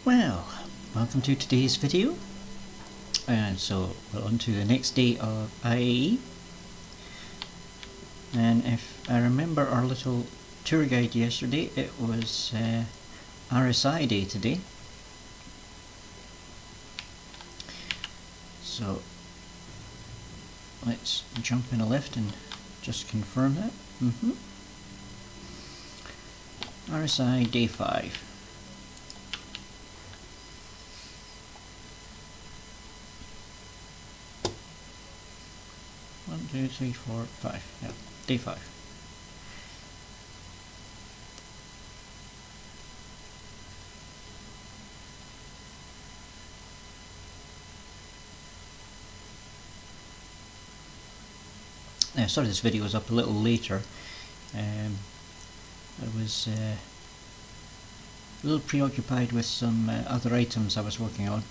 Well, welcome to today's video. And so we're on to the next day of IAE. And if I remember our little tour guide yesterday, it was RSI day today. So let's jump in a lift and just confirm that. RSI day 5. One, two, three, four, five. Yeah, day 5. Now, sorry this video was up a little later. I was a little preoccupied with some other items I was working on.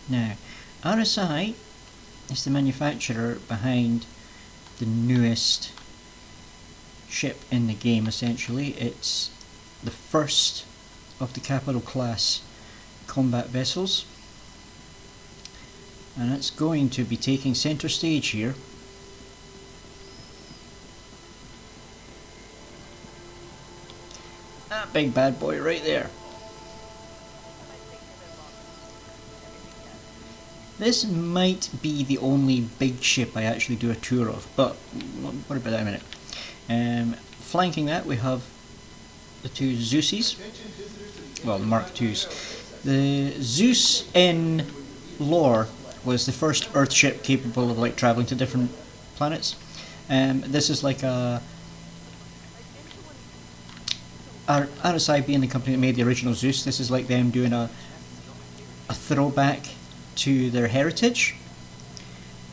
Now, RSI is the manufacturer behind the newest ship in the game. Essentially, it's the first of the capital class combat vessels, and it's going to be taking center stage here. That big bad boy right there. This might be the only big ship I actually do a tour of, but what about that in a minute? Flanking that we have the two Zeuses, well, the Mark IIs. The Zeus in lore was the first Earth ship capable of like traveling to different planets. This is like RSI being the company that made the original Zeus. This is like them doing a throwback to their heritage,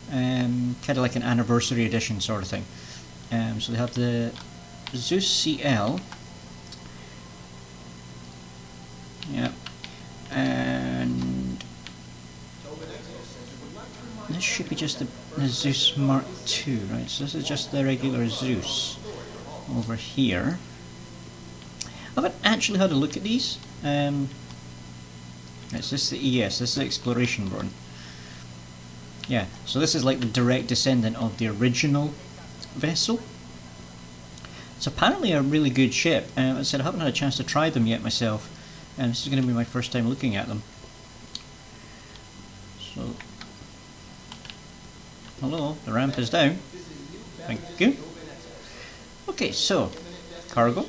kind of like an anniversary edition sort of thing. So they have the Zeus CL, yeah, and this should be just the Zeus Mark II, right? So this is just the regular Zeus over here. I haven't actually had a look at these. Is this the ES? This is the Exploration one. Yeah, so this is like the direct descendant of the original vessel. It's apparently a really good ship. As I said, I haven't had a chance to try them yet myself, and this is going to be my first time looking at them. So, hello, the ramp is down. Thank you. Okay, so, cargo.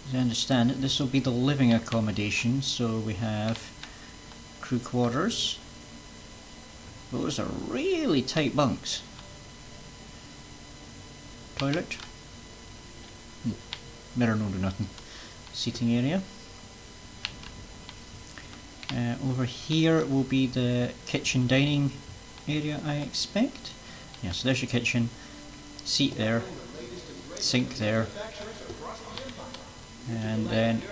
As I understand it, this will be the living accommodation. So we have crew quarters. Those are really tight bunks. Toilet. Better no do nothing. Seating area. Over here will be the kitchen dining area, I expect. Yeah, so there's your kitchen. Seat there. Sink there. And then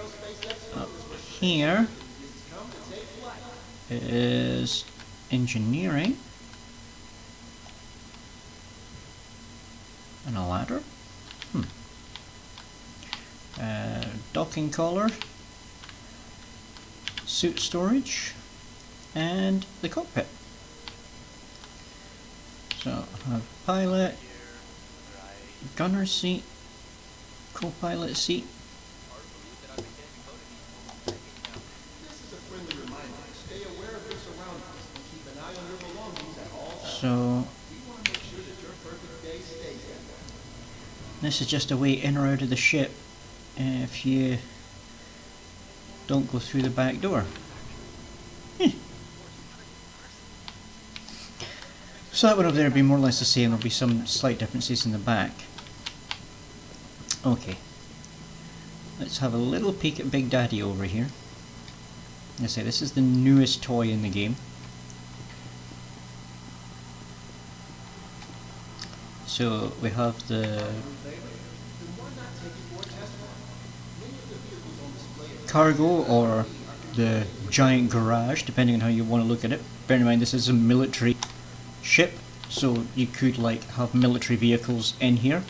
up here is engineering and a ladder. Docking collar, suit storage, and the cockpit. So I have pilot, gunner seat, co-pilot seat. So this is just a way in or out of the ship if you don't go through the back door. So that one over there would be more or less the same. There'll be some slight differences in the back. Okay, let's have a little peek at Big Daddy over here. I say this is the newest toy in the game. So we have the cargo or the giant garage, depending on how you want to look at it. Bear in mind this is a military ship, so you could like have military vehicles in here.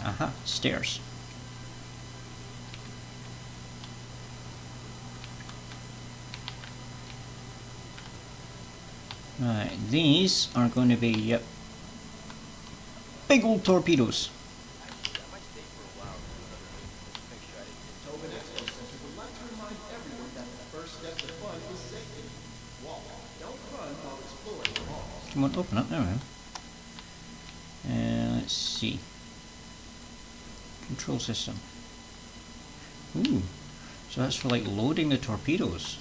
Aha, stairs. Right, these are going to be, yep, big old torpedoes. Come on, open up, there we go. Let's see. Control system. Ooh, so that's for like loading the torpedoes.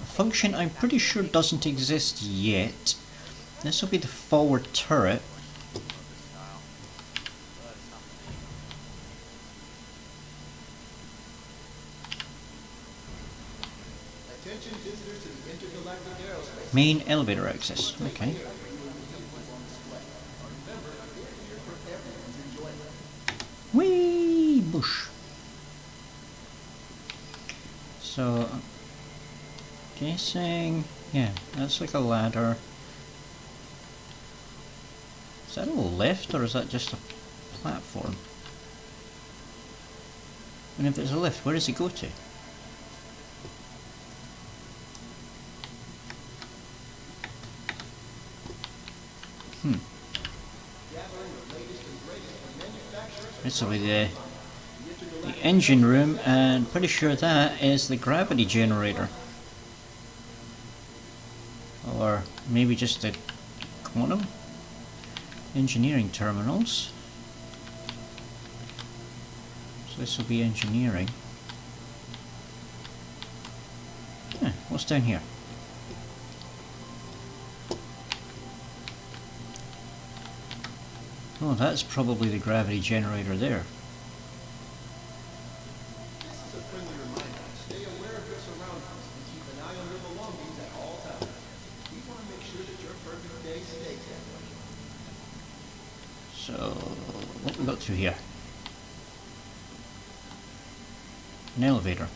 A function I'm pretty sure doesn't exist yet. This will be the forward turret. Main elevator access. Okay. Whee! Bush. So, guessing, yeah, that's like a ladder. Is that a lift or is that just a platform? And if it's a lift, where does it go to? This will be the engine room, and pretty sure that is the gravity generator. Or maybe just the quantum engineering terminals. So this will be engineering. What's down here? Oh, that's probably the gravity generator there. This is a friendly reminder. Stay aware of your surroundings and keep an eye on your belongings at all times. We want to make sure that your perfect day stays that way. So, what we got through here? An elevator.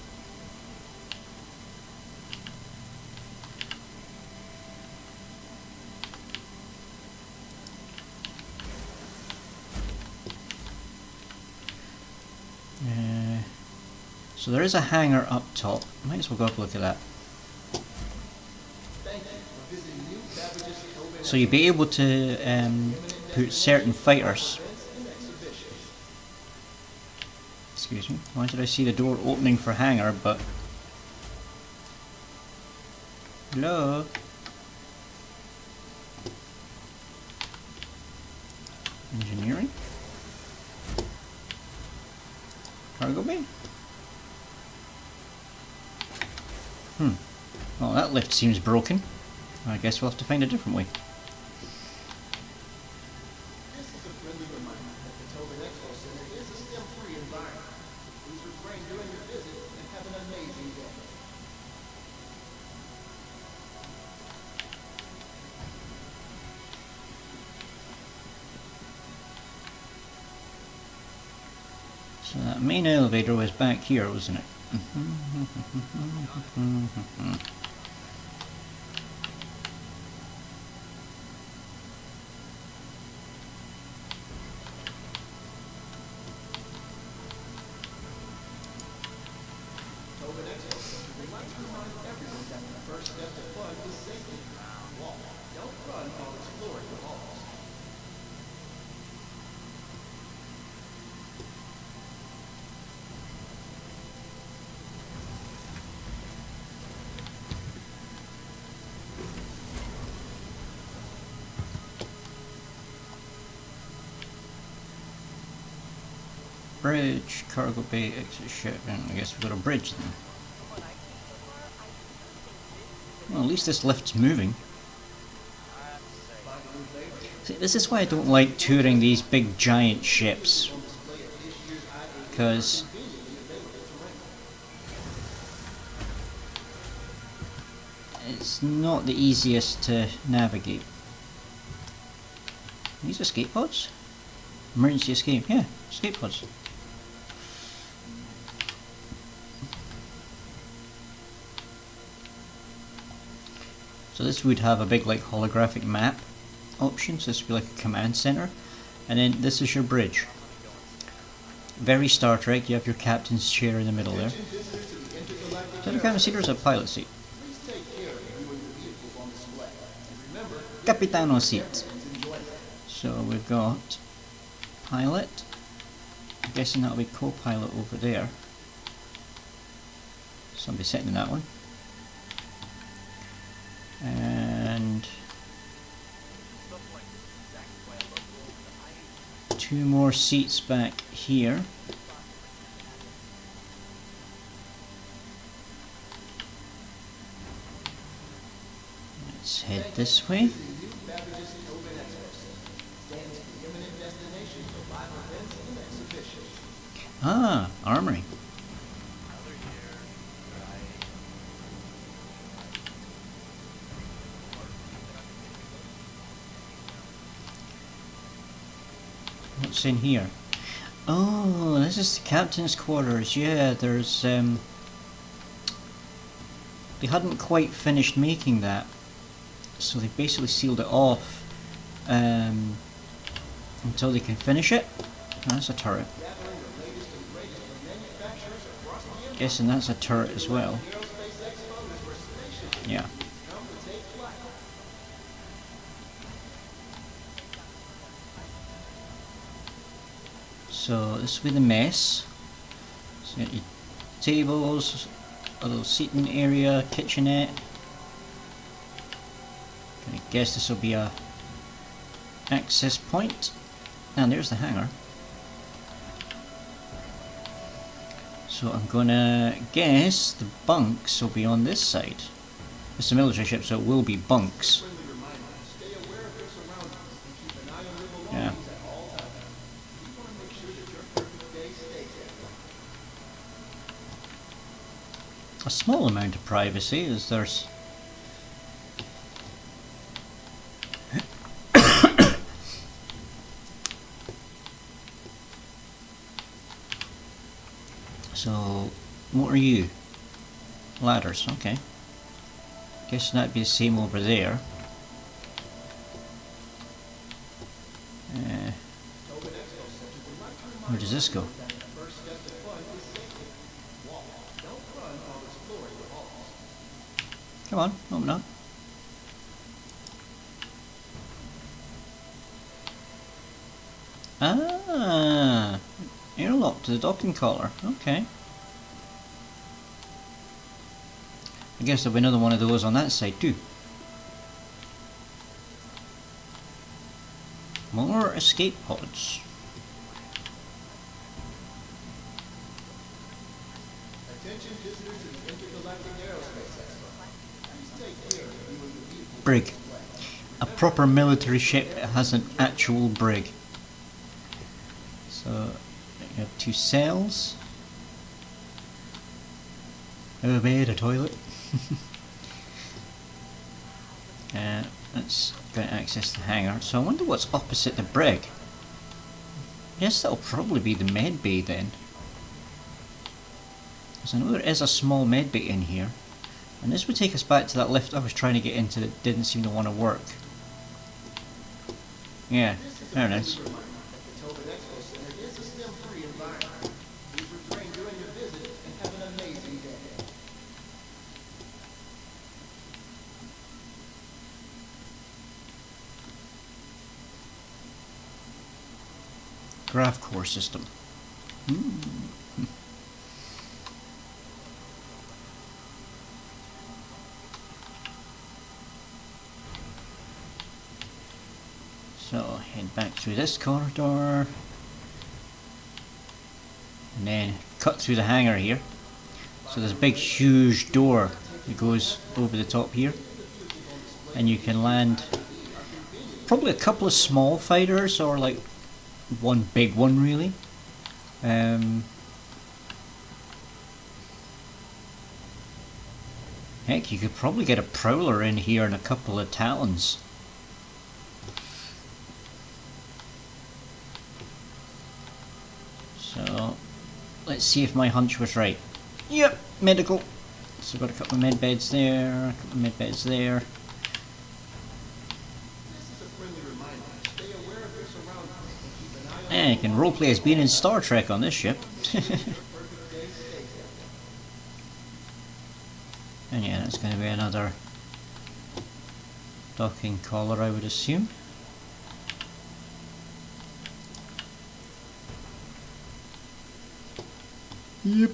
So there is a hangar up top. Might as well go up and look at that. So you'll be able to put certain fighters. Excuse me. Why did I see the door opening for hangar? But hello. Engineering. Cargo bay. Well, that lift seems broken. I guess we'll have to find a different way. This is a friendly reminder that the Tobin Expo Center is a STEM-free environment. Please refrain during your visit and have an amazing day. So that main elevator was back here, wasn't it? Tobin Expo Center would like to remind everyone that the first step to fun is safety. Walk, don't run while exploring the halls. Bridge, cargo bay, exit ship, and I guess we've got a bridge then. Well, at least this lift's moving. See, this is why I don't like touring these big giant ships. Because it's not the easiest to navigate. These escape pods? Emergency escape, yeah, escape pods. So this would have a big like holographic map option, so this would be like a command center. And then this is your bridge. Very Star Trek, you have your captain's chair in the middle there. So you kind of see there's a pilot seat. Capitano seat. So we've got pilot. I'm guessing that'll be co-pilot over there. Somebody sitting in that one. And 2 more seats back here. Let's head this way. Ah, armory. What's in here? Oh, this is the captain's quarters. Yeah, there's they hadn't quite finished making that, so they basically sealed it off until they can finish it. That's a turret. Guessing that's a turret as well. Yeah. So this will be the mess. So you got your tables, a little seating area, kitchenette. I guess this will be a access point. And there's the hangar. So I'm gonna guess the bunks will be on this side. It's a military ship, so it will be bunks. Yeah. A small amount of privacy, as there's so what are you? Ladders, okay. Guess that'd be the same over there. Where does this go? Come on, open up. Ah, airlock to the docking collar. Okay. I guess there'll be another one of those on that side too. More escape pods. Brig. A proper military ship that has an actual brig. So you have 2 cells. A bed, a toilet. Let's go and access the hangar. So I wonder what's opposite the brig. Yes, that'll probably be the med bay then. Because I know there is a small med bay in here. And this would take us back to that lift I was trying to get into that didn't seem to want to work. Yeah, there it is. Graph core system. So head back through this corridor and then cut through the hangar here. So there's a big huge door that goes over the top here, and you can land probably a couple of small fighters or like one big one really. Heck, you could probably get a prowler in here and a couple of talons. So let's see if my hunch was right. Yep, medical. So got a couple of med beds there, a couple of med beds there. Yeah, you can roleplay as being in Star Trek on this ship. And yeah, that's going to be another docking collar, I would assume. Yep.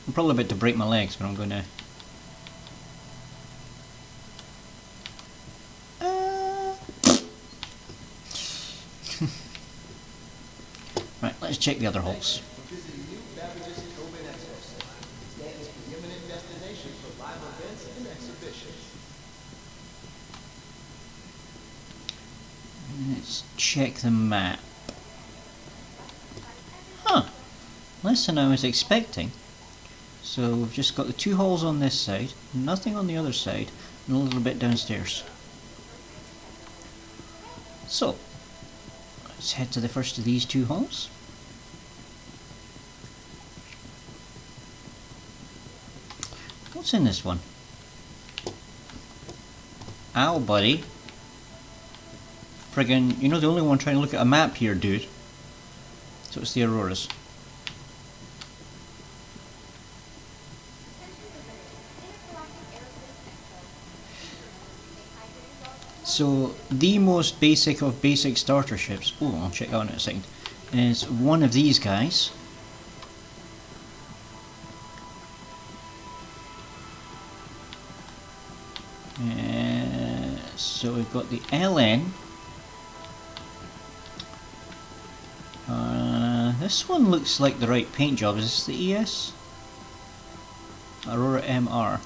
I'm probably about to break my legs, but I'm going to... Right, let's check the other holes. Let's check the map. Huh, less than I was expecting. So we've just got the 2 holes on this side, nothing on the other side, and a little bit downstairs. So, let's head to the first of these 2 holes. What's in this one? Ow, buddy. Friggin', you're not the only one trying to look at a map here, dude. So it's the Auroras. So, the most basic of basic starter ships, oh, I'll check that out in a second, is one of these guys. So we've got the LN. This one looks like the right paint job. Is this the ES? Aurora MR.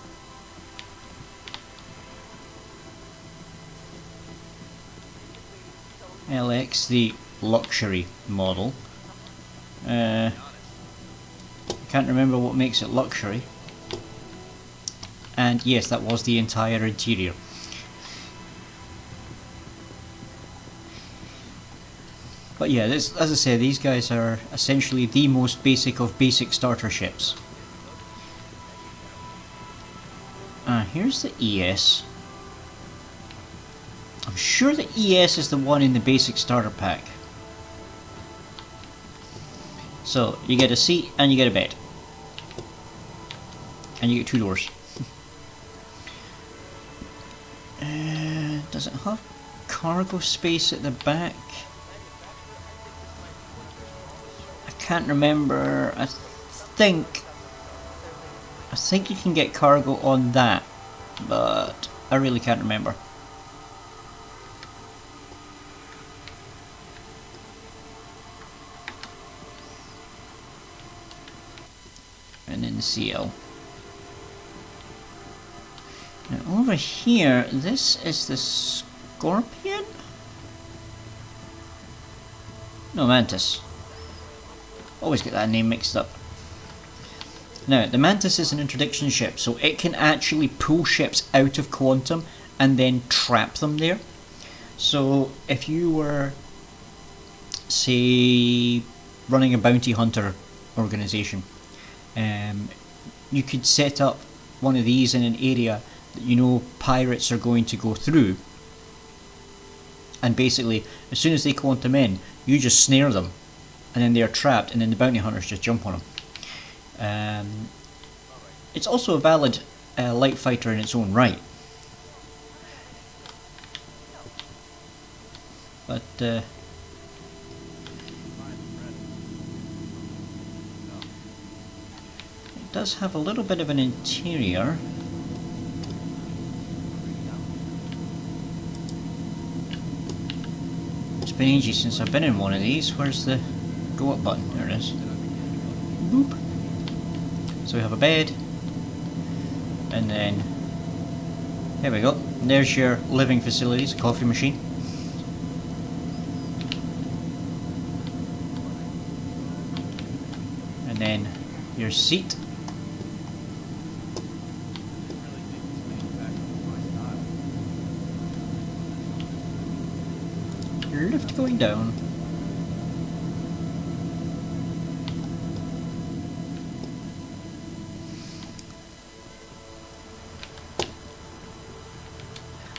LX, the luxury model. I can't remember what makes it luxury. And yes, that was the entire interior. But yeah, this, as I say, these guys are essentially the most basic of basic starter ships. Here's the ES. I'm sure the ES is the one in the basic starter pack. So, you get a seat and you get a bed. And you get 2 doors. Does it have cargo space at the back? I can't remember. I think you can get cargo on that, but I really can't remember. And then the CL. And over here, this is the Scorpion? No, Mantis. Always get that name mixed up. Now, the Mantis is an interdiction ship, so it can actually pull ships out of Quantum and then trap them there. So, if you were, say, running a bounty hunter organization, you could set up one of these in an area that you know pirates are going to go through, and basically as soon as they quantum in, you just snare them and then they're trapped, and then the bounty hunters just jump on them. It's also a valid light fighter in its own right, but it does have a little bit of an interior. It's been ages since I've been in one of these. Where's the go up button? There it is. Boop. So we have a bed, and then here we go. There's your living facilities, a coffee machine. And then your seat. Your lift going down.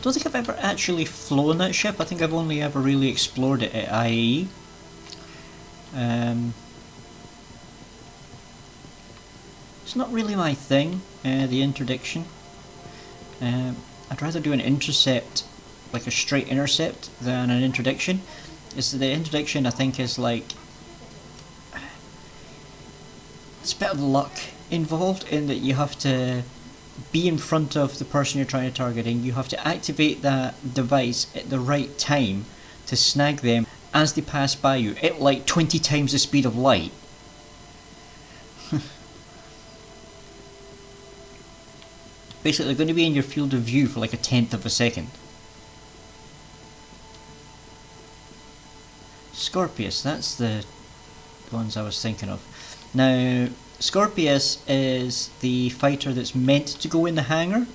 don't think I've ever actually flown that ship. I think I've only ever really explored it at IAE. It's not really my thing, the interdiction. I'd rather do an intercept, like a straight intercept, than an interdiction. The interdiction, I think, is like... It's a bit of luck involved in that you have to be in front of the person you're trying to target, and you have to activate that device at the right time to snag them as they pass by you at like 20 times the speed of light. Basically, they're going to be in your field of view for like a tenth of a second. Scorpius, that's the ones I was thinking of. Now, Scorpius is the fighter that's meant to go in the hangar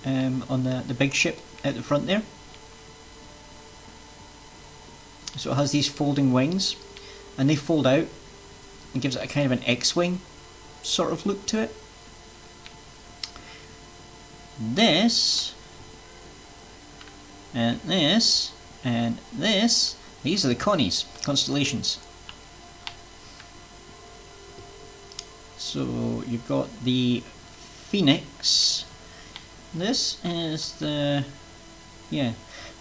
on the big ship out the front there. So it has these folding wings, and they fold out and gives it a kind of an X-wing sort of look to it. This and this and this, these are the Connies, constellations. So you've got the Phoenix. This is the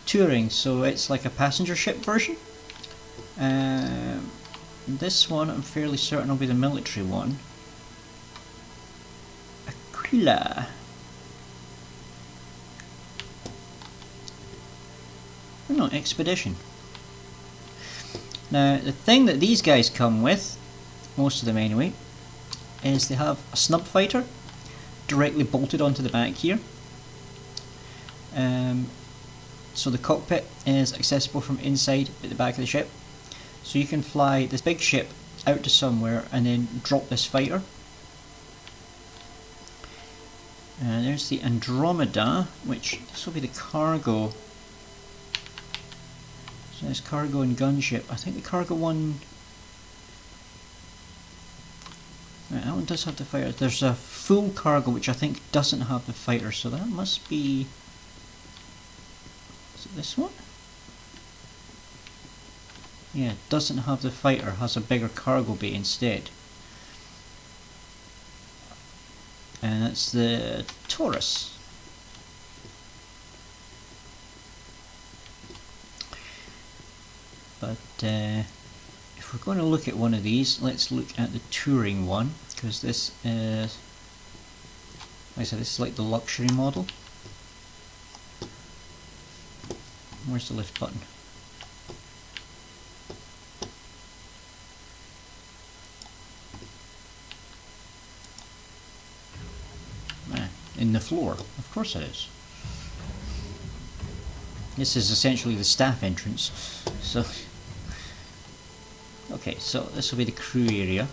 touring, so it's like a passenger ship version. This one I'm fairly certain will be the military one. Aquila. No, Expedition. Now the thing that these guys come with, most of them anyway, is they have a snub fighter directly bolted onto the back here. So the cockpit is accessible from inside at the back of the ship. So you can fly this big ship out to somewhere and then drop this fighter. And there's the Andromeda, which this will be the cargo. So there's cargo and gunship. I think the cargo one... Right, that one does have the fighter. There's a full cargo which I think doesn't have the fighter, so that must be... Is it this one? Yeah, it doesn't have the fighter, has a bigger cargo bay instead. And that's the Taurus. But if we're going to look at one of these, let's look at the touring one, because this is, like I said, this is like the luxury model. Where's the lift button? In the floor, of course it is. This is essentially the staff entrance. So, okay, so this will be the crew area,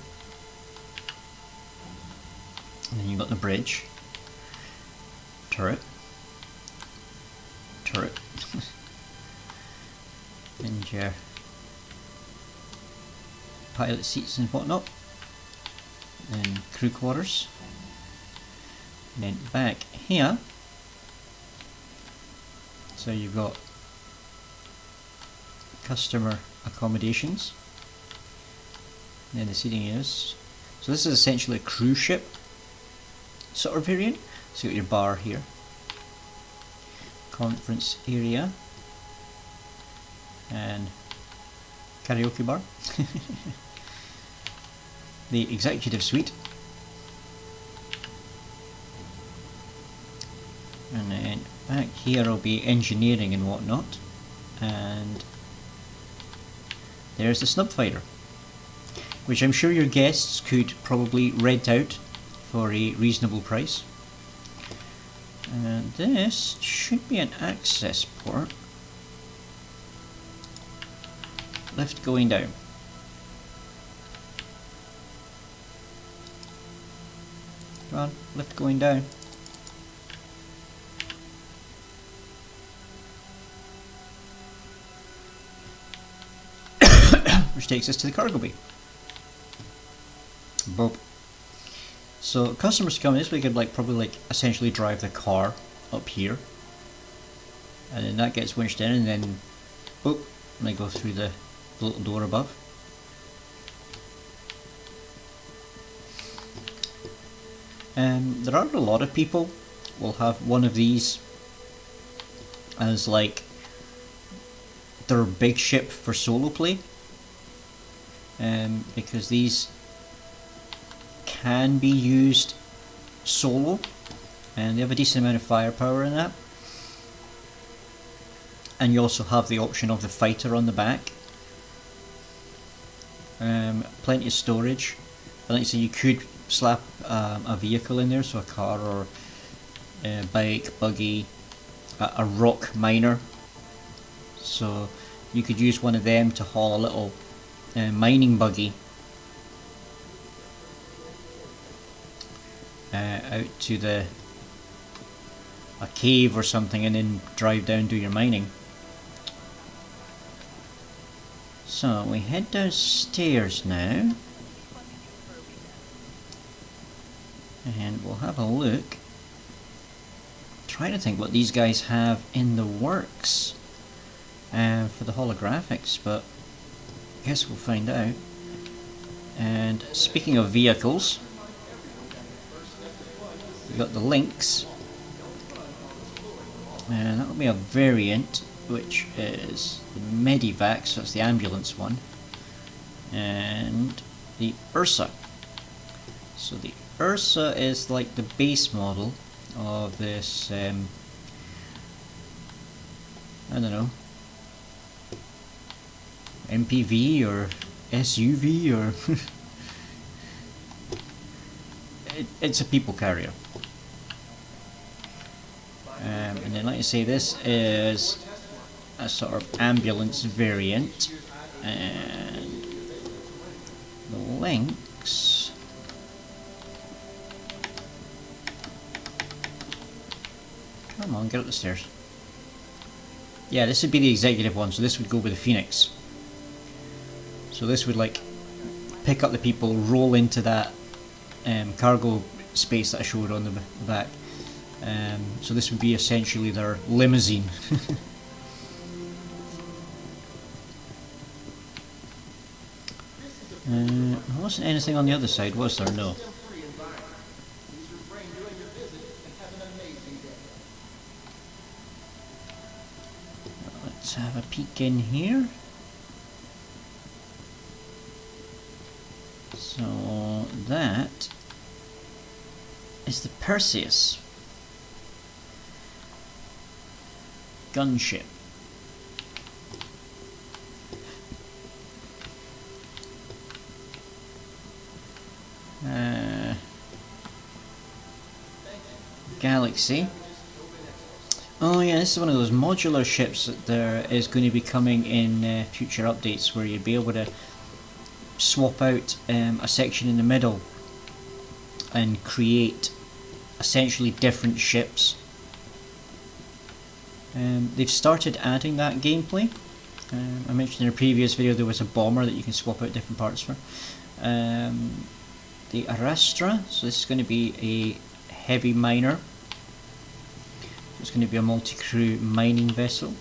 and then you've got the bridge, turret, and your pilot seats and whatnot, then crew quarters. And then back here, so you've got customer accommodations, and then the seating is. So this is essentially a cruise ship sort of variant. So you've got your bar here, conference area, and karaoke bar, the executive suite. And then back here will be engineering and whatnot, and there's the snub fighter, which I'm sure your guests could probably rent out for a reasonable price. And this should be an access port. Lift going down. Come on, lift going down. Which takes us to the cargo bay. Bob. So customers come in this, we could probably essentially drive the car up here. and then that gets winched in, and then boop, and I go through the little door above. There are a lot of people will have one of these as like their big ship for solo play, because these can be used solo and they have a decent amount of firepower in that, and you also have the option of the fighter on the back. Plenty of storage, but like I say, you could slap a vehicle in there, so a car or a bike, buggy, a rock miner, so you could use one of them to haul a little mining buggy out to a cave or something, and then drive down, do your mining. So we head downstairs now, and we'll have a look. Trying to think what these guys have in the works for the holographics, but I guess we'll find out. And speaking of vehicles, we've got the Lynx, and that'll be a variant, which is the Medivac, so it's the ambulance one, and the Ursa. So the Ursa is like the base model of this, I don't know, MPV or SUV or it's a people carrier. And then, like I say, this is a sort of ambulance variant, and the Lynx come on, get up the stairs. Yeah, this would be the executive one, so this would go with the Phoenix. So this would like pick up the people, roll into that cargo space that I showed on the back. So this would be essentially their limousine. There wasn't anything on the other side, was there? No. Let's have a peek in here. So that is the Perseus gunship. Galaxy. Oh yeah, this is one of those modular ships that there is going to be coming in future updates, where you'll be able to swap out a section in the middle and create essentially different ships. They've started adding that gameplay. I mentioned in a previous video there was a bomber that you can swap out different parts for. The Arastra, so this is going to be a heavy miner. It's going to be a multi-crew mining vessel.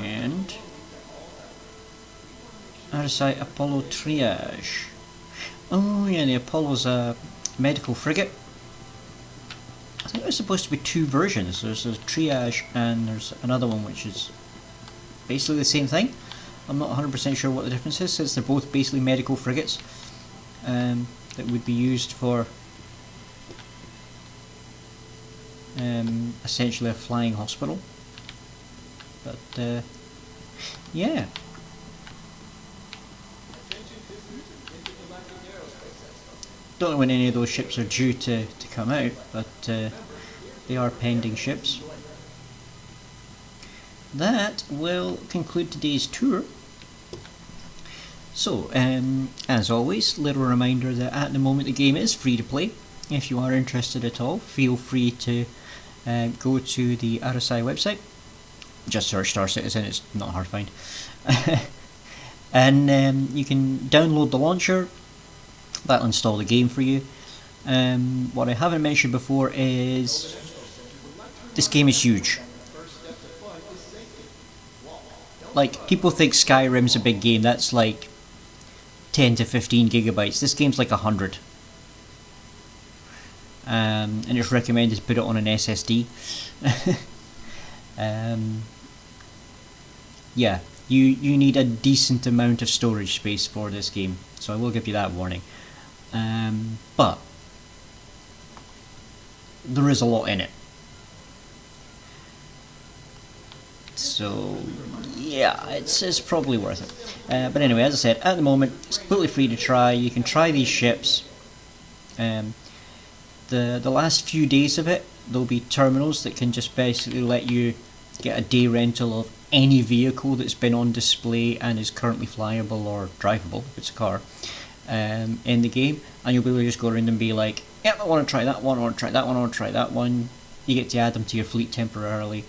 And RSI Apollo Triage. Oh yeah, the Apollo's a medical frigate. I think there's supposed to be two versions. There's a Triage and there's another one which is basically the same thing. I'm not 100% sure what the difference is, since they're both basically medical frigates that would be used for essentially a flying hospital. But yeah. Don't know when any of those ships are due to come out, but they are pending ships. That will conclude today's tour. So, as always, little reminder that at the moment the game is free to play. If you are interested at all, feel free to go to the RSI website. Just search Star Citizen, it's not hard to find. And you can download the launcher. That'll install the game for you. What I haven't mentioned before is This game is huge. Like, people think Skyrim's a big game. That's like 10 to 15 gigabytes. This game's like 100. And it's recommended to put it on an SSD. Yeah, you need a decent amount of storage space for this game, so I will give you that warning. But there is a lot in it. So yeah, it's probably worth it. But anyway, as I said, at the moment it's completely free to try. You can try these ships. The last few days of it, there'll be terminals that can just basically let you get a day rental of any vehicle that's been on display and is currently flyable or drivable, if it's a car, in the game, and you'll be able to just go around and be like, yeah, I want to try that one, I want to try that one, I want to try that one. You get to add them to your fleet temporarily.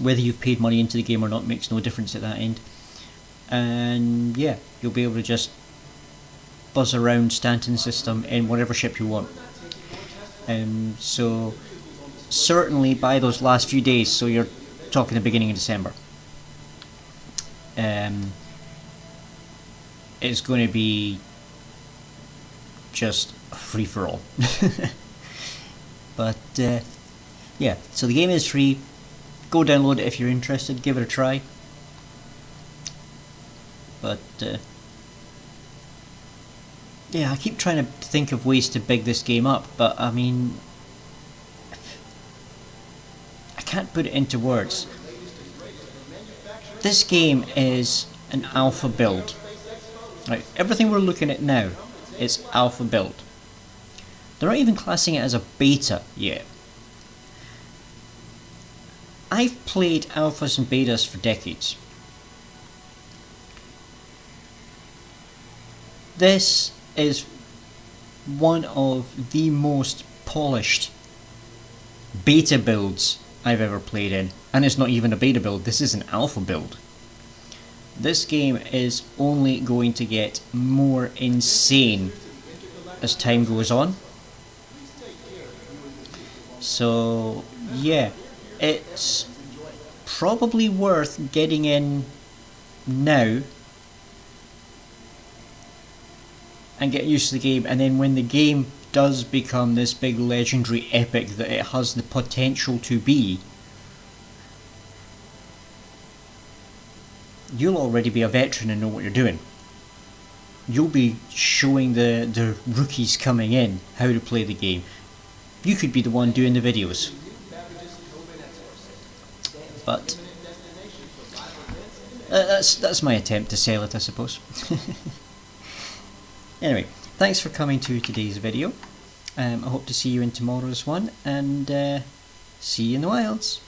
Whether you've paid money into the game or not makes no difference at that end. And yeah, you'll be able to just buzz around Stanton system in whatever ship you want. So certainly by those last few days, so you're talking the beginning of December, it's going to be just a free-for-all. But yeah, so the game is free. Go download it if you're interested, give it a try. But yeah, I keep trying to think of ways to big this game up, but I mean, I can't put it into words. This game is an alpha build. Right, everything we're looking at now is alpha build. They're not even classing it as a beta yet. I've played alphas and betas for decades. This is one of the most polished beta builds I've ever played in, and it's not even a beta build, this is an alpha build. This game is only going to get more insane as time goes on. So yeah, it's probably worth getting in now and get used to the game, and then when the game does become this big legendary epic that it has the potential to be, you'll already be a veteran and know what you're doing. You'll be showing the rookies coming in how to play the game. You could be the one doing the videos. But that's my attempt to sell it, I suppose. Anyway, thanks for coming to today's video. I hope to see you in tomorrow's one, and see you in the wilds.